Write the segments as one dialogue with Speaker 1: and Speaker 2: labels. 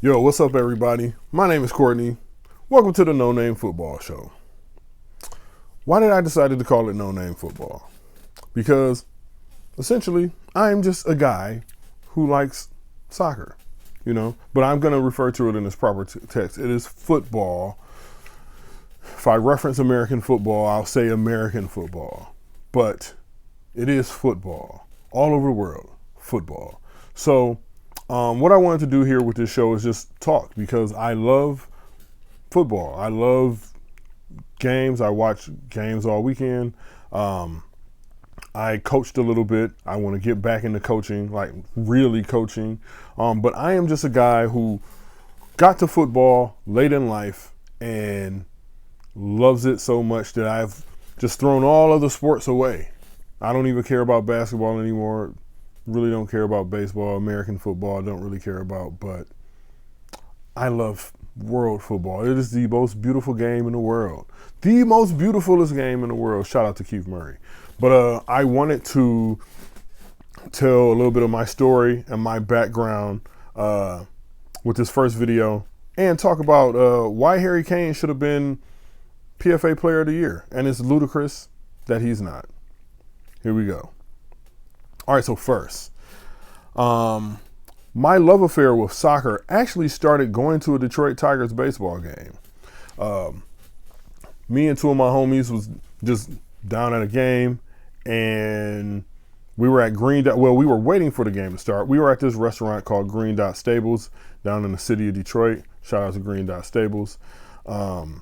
Speaker 1: Yo, what's up, everybody? My name is Courtney. Welcome to the No Name Football Show. Why did I decide to call it No Name Football? Because essentially, I'm just a guy who likes soccer, but I'm going to refer to it in its proper text. It is football. If I reference American football, I'll say American football, but it is football all over the world, football. So, what I wanted to do here with this show is just talk because I love football. I love games. I watch games all weekend. I coached a little bit. I want to get back into coaching, like really coaching. But I am just a guy who got to football late in life and loves it so much that I've just thrown all other sports away. I don't even care about basketball anymore. Really don't care about baseball, American football, don't really care about, but I love world football. It is the most beautiful game in the world. The most beautifulest game in the world. Shout out to Keith Murray. But I wanted to tell a little bit of my story and my background with this first video and talk about why Harry Kane should have been PFA Player of the Year. And it's ludicrous that he's not. Here we go. All right, so first, my love affair with soccer actually started going to a Detroit Tigers baseball game. Me and two of my homies was just down at a game, and we were at Green Dot. Well, we were waiting for the game to start. We were at this restaurant called Green Dot Stables down in the city of Detroit. Shout out to Green Dot Stables. And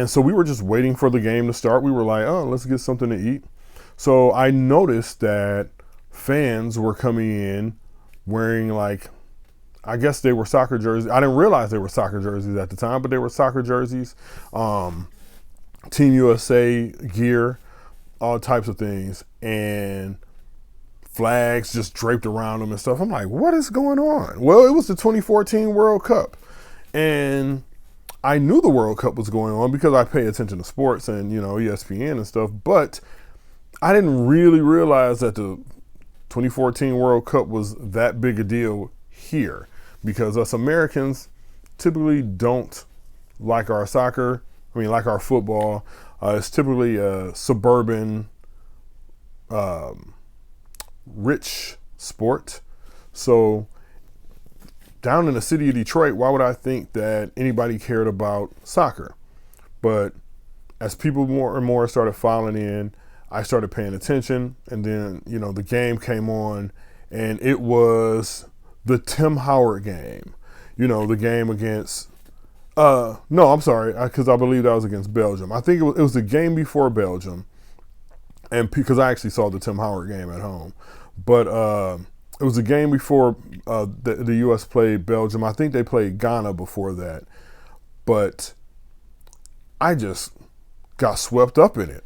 Speaker 1: so we were just waiting for the game to start. We were like, oh, let's get something to eat. So I noticed that fans were coming in wearing I guess they were soccer jerseys. I didn't realize they were soccer jerseys at the time, but they were soccer jerseys, Team USA gear, all types of things, and flags just draped around them and stuff. I'm like, what is going on? Well, it was the 2014 World Cup, and I knew the World Cup was going on because I pay attention to sports and, ESPN and stuff, but I didn't really realize that the 2014 World Cup was that big a deal here because us Americans typically don't like our soccer. Like our football. It's typically a suburban, rich sport. So down in the city of Detroit, why would I think that anybody cared about soccer? But as people more and more started filing in, I started paying attention, and then, the game came on, and it was the Tim Howard game. The game against, no, I'm sorry, because I believe that was against Belgium. I think it was the game before Belgium, and because I actually saw the Tim Howard game at home. But it was the game before the U.S. played Belgium. I think they played Ghana before that. But I just got swept up in it.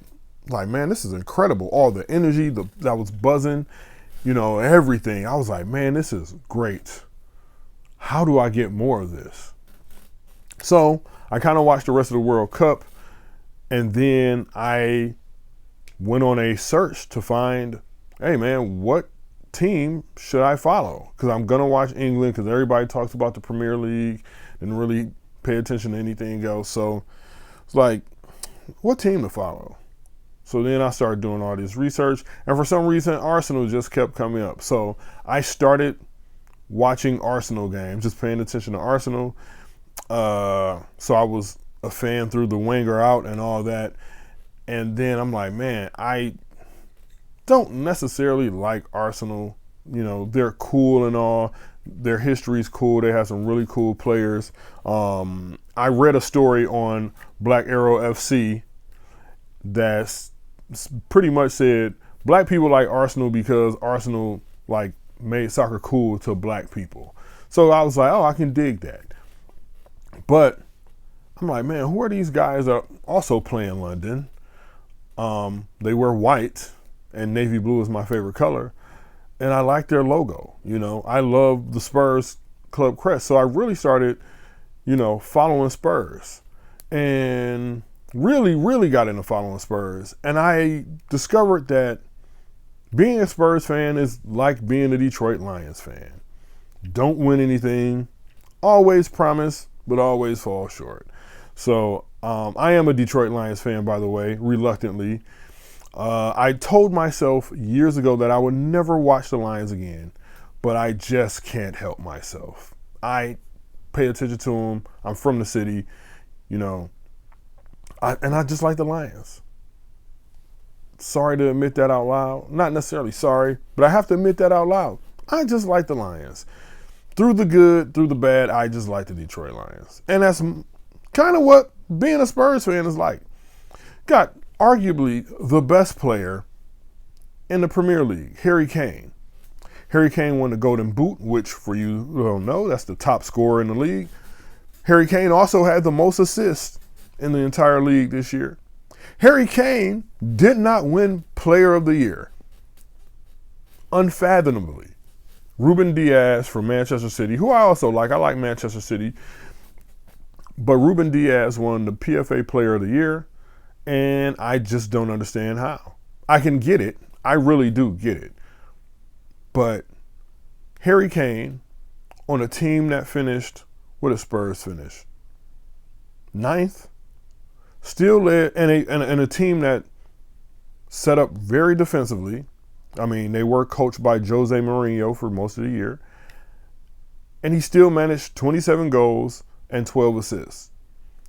Speaker 1: Like, man, this is incredible. All the energy that was buzzing, everything. I was like, man, this is great. How do I get more of this? So I kind of watched the rest of the World Cup, and then I went on a search to find, hey, man, what team should I follow? Because I'm going to watch England because everybody talks about the Premier League and really pay attention to anything else. So it's like, what team to follow? So then I started doing all this research, and for some reason, Arsenal just kept coming up. So I started watching Arsenal games, just paying attention to Arsenal. So I was a fan through the Wenger out and all that. And then I'm like, man, I don't necessarily like Arsenal. They're cool and all. Their history's cool. They have some really cool players. I read a story on Black Arrow FC that's pretty much said black people like Arsenal because Arsenal made soccer cool to black people. So I was like, oh, I can dig that. But I'm like, man, who are these guys that are also playing London? They wear white, and navy blue is my favorite color. And I like their logo. I love the Spurs club crest. So I really started, following Spurs. And really got into following Spurs. And I discovered that being a Spurs fan is like being a Detroit Lions fan. Don't win anything, always promise, but always fall short. So I am a Detroit Lions fan, by the way, reluctantly. I told myself years ago that I would never watch the Lions again, but I just can't help myself. I pay attention to them. I'm from the city, you know, and I just like the Lions. Sorry to admit that out loud. Not necessarily sorry, but I have to admit that out loud. I just like the Lions. Through the good, through the bad, I just like the Detroit Lions. And that's kind of what being a Spurs fan is like. Got arguably the best player in the Premier League, Harry Kane. Harry Kane won the Golden Boot, which for you who don't know, that's the top scorer in the league. Harry Kane also had the most assists in the entire league this year. Harry Kane did not win Player of the Year. Unfathomably. Ruben Diaz from Manchester City, who I also like. I like Manchester City. But Ruben Diaz won the PFA Player of the Year, and I just don't understand how. I can get it. I really do get it. But Harry Kane on a team that finished, what did Spurs finish? 9th? Still led, and a team that set up very defensively. I mean, they were coached by Jose Mourinho for most of the year. And he still managed 27 goals and 12 assists.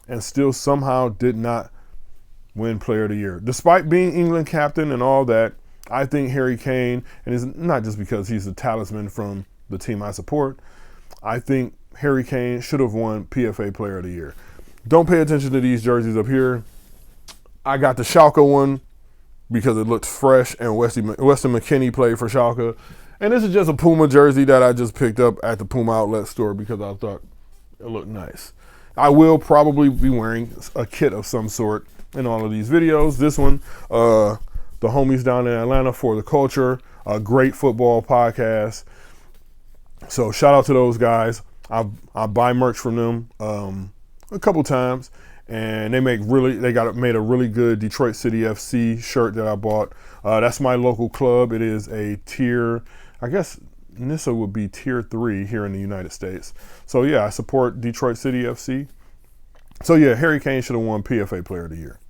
Speaker 1: And still somehow did not win Player of the Year. Despite being England captain and all that, I think Harry Kane, and it's not just because he's a talisman from the team I support, I think Harry Kane should have won PFA Player of the Year. Don't pay attention to these jerseys up here. I got the Schalke one because it looked fresh, and Weston McKennie played for Schalke. And this is just a Puma jersey that I just picked up at the Puma outlet store because I thought it looked nice. I will probably be wearing a kit of some sort in all of these videos. This one, the homies down in Atlanta for the Culture, a great football podcast. So shout out to those guys. I buy merch from them a couple times, and they made a really good Detroit City FC shirt that I bought. That's my local club. It is a tier, I guess NISA would be tier 3 here in the United States. So yeah, I support Detroit City FC. So yeah, Harry Kane should have won PFA Player of the Year.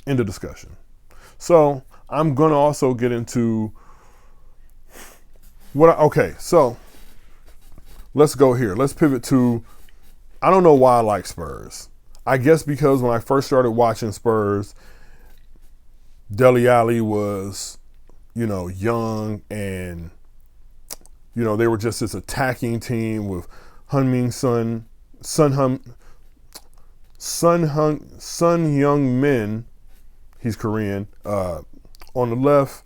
Speaker 1: End of discussion. So I'm gonna also get into so let's go here. Let's pivot to, I don't know why I like Spurs. I guess because when I first started watching Spurs, Dele Alli was, young, and, they were just this attacking team with Heung-min Son Heung-min, he's Korean, on the left,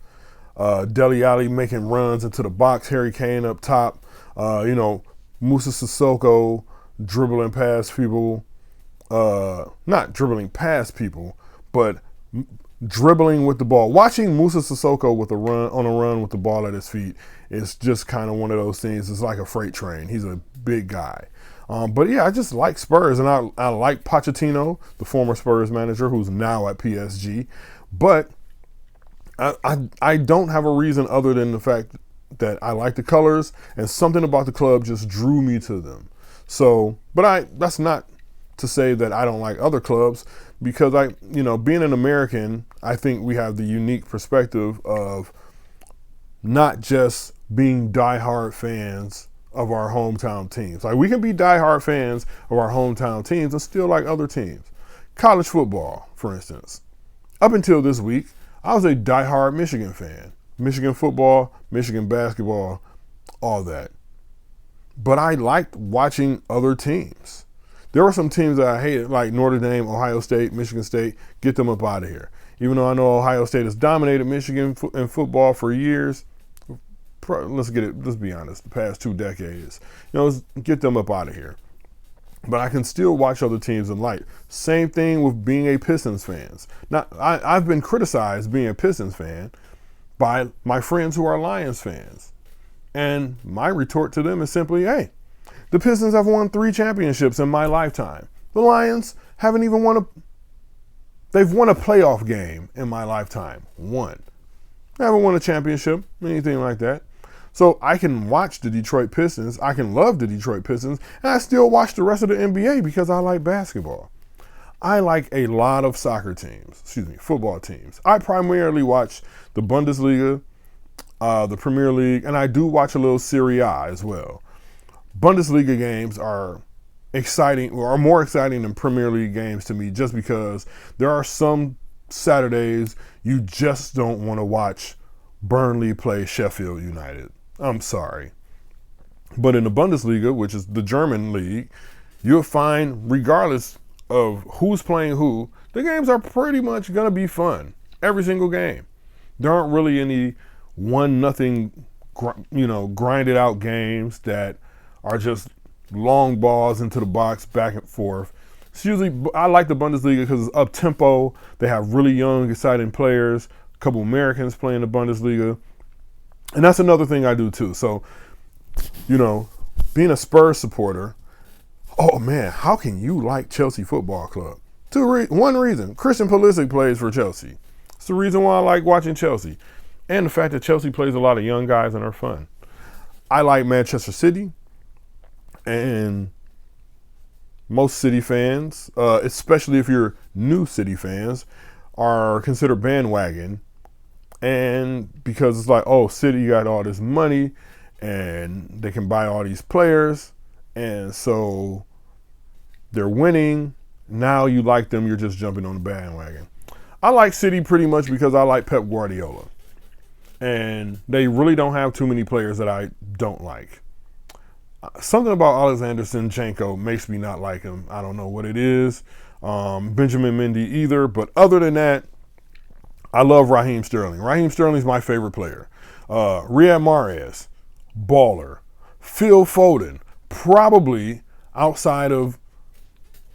Speaker 1: Dele Alli making runs into the box, Harry Kane up top, Musa Sissoko dribbling past people, not dribbling past people, but dribbling with the ball. Watching Musa Sissoko on a run with the ball at his feet is just kind of one of those things. It's like a freight train. He's a big guy. But yeah, I just like Spurs, and I like Pochettino, the former Spurs manager who's now at PSG. But I don't have a reason other than the fact that I like the colors, and something about the club just drew me to them. So, but that's not to say that I don't like other clubs, because being an American, I think we have the unique perspective of not just being diehard fans of our hometown teams. Like, we can be diehard fans of our hometown teams and still like other teams. College football, for instance. Up until this week, I was a diehard Michigan fan. Michigan football, Michigan basketball, all that. But I liked watching other teams. There were some teams that I hated, like Notre Dame, Ohio State, Michigan State. Get them up out of here. Even though I know Ohio State has dominated Michigan in football for years, let's be honest, the past 2 decades, get them up out of here. But I can still watch other teams and like. Same thing with being a Pistons fan. Now, I've been criticized being a Pistons fan by my friends who are Lions fans. And my retort to them is simply, hey, the Pistons have won 3 championships in my lifetime. The Lions haven't even they've won a playoff game in my lifetime. 1. They haven't won a championship, anything like that. So I can watch the Detroit Pistons. I can love the Detroit Pistons. And I still watch the rest of the NBA because I like basketball. I like a lot of football teams. I primarily watch the Bundesliga, the Premier League, and I do watch a little Serie A as well. Bundesliga games are exciting, or are more exciting than Premier League games to me, just because there are some Saturdays you just don't want to watch Burnley play Sheffield United. I'm sorry. But in the Bundesliga, which is the German league, you'll find, regardless of who's playing who, the games are pretty much going to be fun. Every single game. There aren't really any 1-0, grinded out games that are just long balls into the box, back and forth. It's usually, I like the Bundesliga because it's up tempo. They have really young, exciting players. A couple Americans playing the Bundesliga. And that's another thing I do too. So, being a Spurs supporter, oh man, how can you like Chelsea Football Club? One reason, Christian Pulisic plays for Chelsea. It's the reason why I like watching Chelsea. And the fact that Chelsea plays a lot of young guys and are fun. I like Manchester City. And most City fans, especially if you're new City fans, are considered bandwagon. And because it's like, oh, City got all this money and they can buy all these players. And so they're winning. Now you like them, you're just jumping on the bandwagon. I like City pretty much because I like Pep Guardiola. And they really don't have too many players that I don't like. Something about Alexander Zinchenko makes me not like him. I don't know what it is. Benjamin Mendy either. But other than that, I love Raheem Sterling. Raheem Sterling is my favorite player. Riyad Mahrez, baller. Phil Foden, probably outside of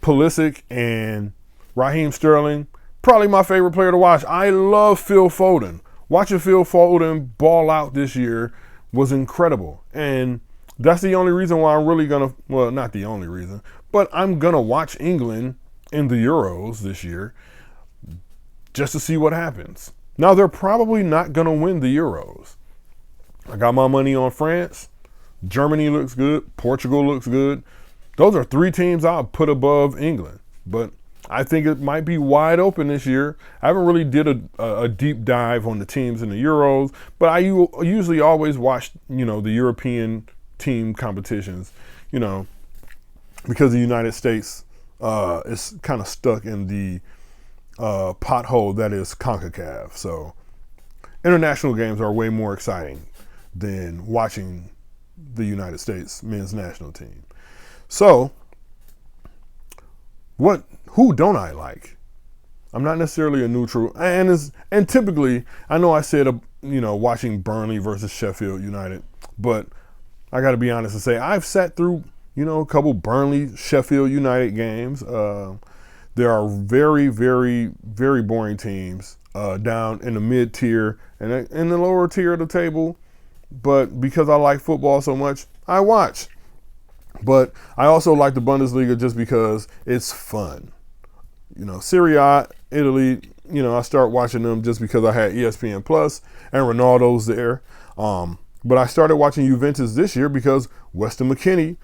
Speaker 1: Pulisic and Raheem Sterling, probably my favorite player to watch. I love Phil Foden. Watching Phil Foden ball out this year was incredible. And that's the only reason why I'm really not the only reason, but I'm going to watch England in the Euros this year just to see what happens. Now, they're probably not going to win the Euros. I got my money on France. Germany looks good. Portugal looks good. Those are 3 teams I'll put above England. But I think it might be wide open this year. I haven't really did a deep dive on the teams in the Euros, but I usually always watch, the European team competitions, because the United States is kind of stuck in the pothole that is CONCACAF. So international games are way more exciting than watching the United States men's national team. So who don't I like? I'm not necessarily a neutral, and typically, I know I said watching Burnley versus Sheffield United, but I got to be honest and say I've sat through, a couple Burnley Sheffield United games. There are very, very, very boring teams down in the mid tier and in the lower tier of the table. But because I like football so much, I watch. But I also like the Bundesliga just because it's fun. Serie A, Italy, I start watching them just because I had ESPN Plus and Ronaldo's there. But I started watching Juventus this year because Weston McKennie,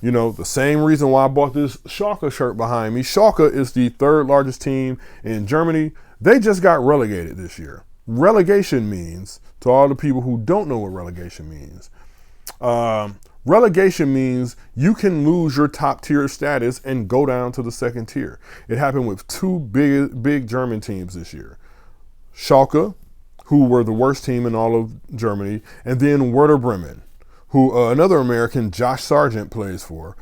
Speaker 1: the same reason why I bought this Schalke shirt behind me. Schalke is the 3rd largest team in Germany. They just got relegated this year. Relegation means, to all the people who don't know what relegation means, relegation means you can lose your top tier status and go down to the 2nd tier. It happened with 2 big German teams this year. Schalke, who were the worst team in all of Germany, and then Werder Bremen, who another American, Josh Sargent, plays for.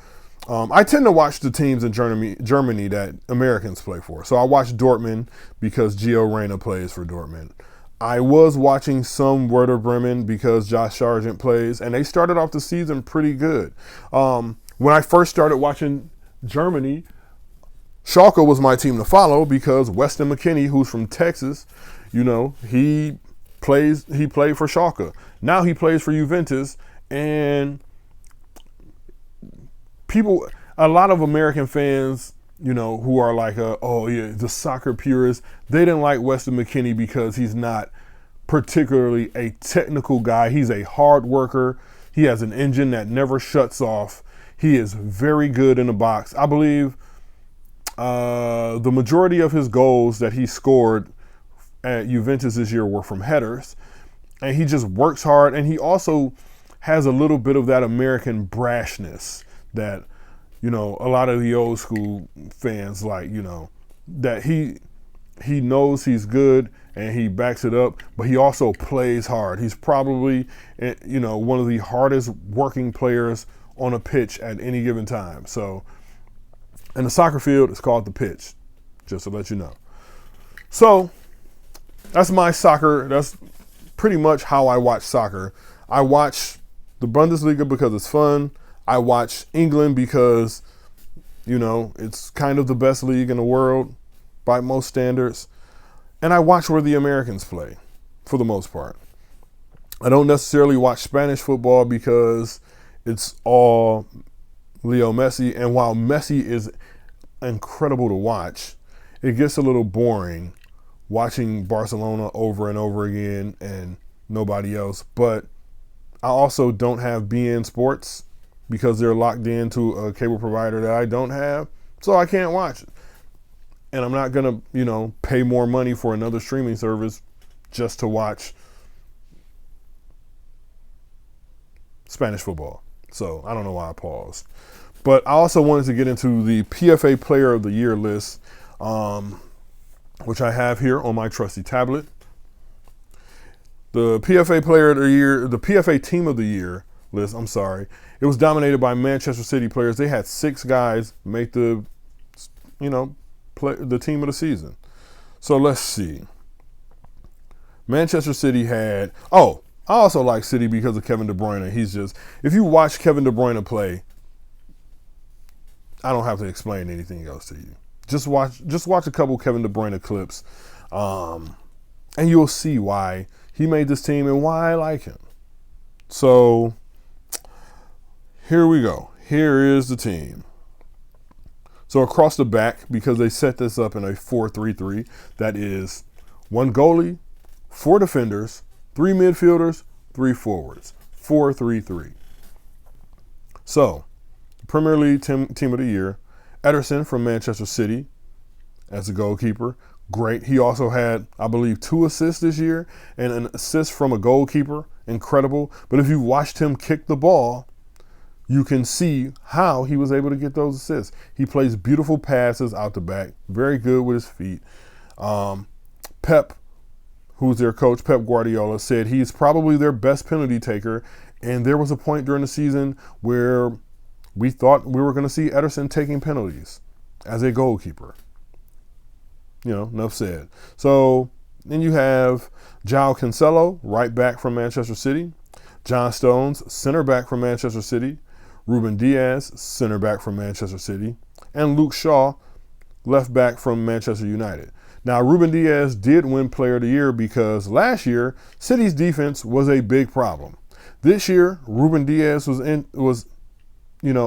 Speaker 1: I tend to watch the teams in Germany that Americans play for. So I watch Dortmund because Gio Reyna plays for Dortmund. I was watching some Werder Bremen because Josh Sargent plays, and they started off the season pretty good. When I first started watching Germany, Schalke was my team to follow because Weston McKennie, who's from Texas, he played for Schalke. Now he plays for Juventus, and a lot of American fans, who are like, the soccer purists, they didn't like Weston McKennie because he's not particularly a technical guy. He's a hard worker. He has an engine that never shuts off. He is very good in the box. I believe the majority of his goals that he scored at Juventus this year were from headers. And he just works hard. And he also has a little bit of that American brashness that, you know, a lot of the old school fans like, you know, that he knows he's good and he backs it up, but he also plays hard. He's probably, you know, one of the hardest working players on a pitch at any given time. So, in the soccer field, it's called the pitch, just to let you know. So, that's my soccer. That's pretty much how I watch soccer. I watch the Bundesliga because it's fun. I watch England because, you know, it's kind of the best league in the world by most standards. And I watch where the Americans play, for the most part. I don't necessarily watch Spanish football because it's all Leo Messi. And while Messi is incredible to watch, it gets a little boring watching Barcelona over and over again and nobody else. But I also don't have beIN Sports because they're locked into a cable provider that I don't have. So I can't watch it. And I'm not going to, you know, pay more money for another streaming service just to watch Spanish football. So I don't know why I paused. But I also wanted to get into the PFA Player of the Year list, which I have here on my trusty tablet. The PFA Player of the Year, the PFA Team of the Year list, I'm sorry. It was dominated by Manchester City players. They had 6 guys make the, you know, play the team of the season. So let's see. Manchester City had, I also like City because of Kevin De Bruyne. He's just, if you watch Kevin De Bruyne play, I don't have to explain anything else to you. Just watch a couple Kevin De Bruyne clips, and you'll see why he made this team and why I like him. So here we go. Here is the team. So across the back, because they set this up in a 4-3-3, that is 1 goalie, 4 defenders, 3 midfielders, 3 forwards. 4-3-3. So, Premier League team of the Year, Ederson from Manchester City as a goalkeeper. Great. He also had, I believe, 2 assists this year and an assist from a goalkeeper. Incredible. But if you watched him kick the ball, you can see how he was able to get those assists. He plays beautiful passes out the back, very good with his feet. Pep, who's their coach, Pep Guardiola, said he's probably their best penalty taker. And there was a point during the season where we thought we were going to see Ederson taking penalties as a goalkeeper. You know, enough said. So then you have João Cancelo, right back from Manchester City. John Stones, center back from Manchester City. Ruben Diaz, center back from Manchester City. And Luke Shaw, left back from Manchester United. Now, Ruben Diaz did win Player of the Year because last year, City's defense was a big problem. This year, Ruben Diaz was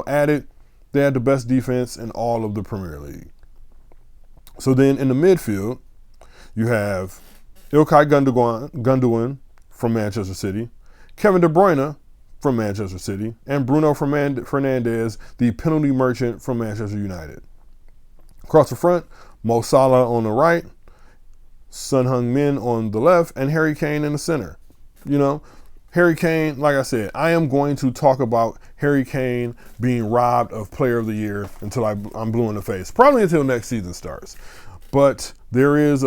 Speaker 1: added. They had the best defense in all of the Premier League. So then in the midfield, you have Ilkay Gundogan from Manchester City, Kevin De Bruyne from Manchester City, and Bruno Fernandes, the penalty merchant from Manchester United. Across the front, Mo Salah on the right, Son Heung-min on the left, and Harry Kane in the center. You know, Harry Kane, like I said, I am going to talk about Harry Kane being robbed of Player of the Year until I'm blue in the face. Probably until next season starts. But there is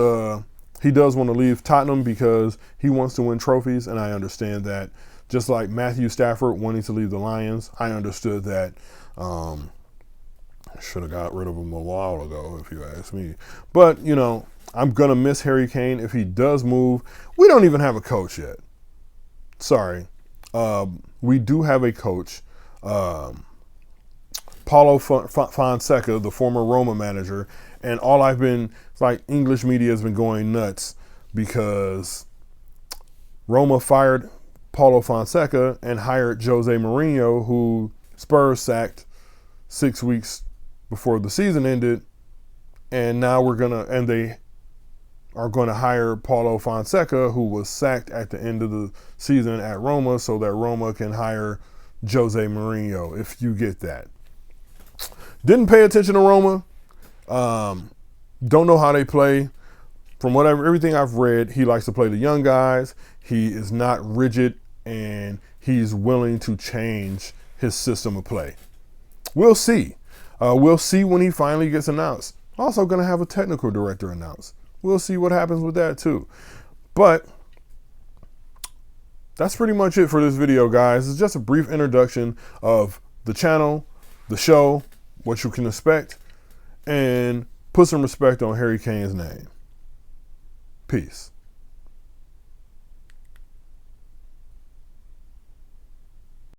Speaker 1: he does want to leave Tottenham because he wants to win trophies, and I understand that. Just like Matthew Stafford wanting to leave the Lions, I understood that. I should have got rid of him a while ago, if you ask me. But, you know, I'm going to miss Harry Kane if he does move. We don't even have a coach yet. Sorry. We do have a coach, Paulo Fonseca, the former Roma manager, and it's like English media has been going nuts because Roma fired Paulo Fonseca and hired Jose Mourinho, who Spurs sacked 6 weeks before the season ended, and now they are going to hire Paulo Fonseca, who was sacked at the end of the season at Roma, so that Roma can hire Jose Mourinho, if you get that. Didn't pay attention to Roma. Don't know how they play. From everything I've read, he likes to play the young guys. He is not rigid, and he's willing to change his system of play. We'll see. We'll see when he finally gets announced. Also going to have a technical director announced. We'll see what happens with that too. But that's pretty much it for this video, guys. It's just a brief introduction of the channel, the show, what you can expect, and put some respect on Harry Kane's name. Peace.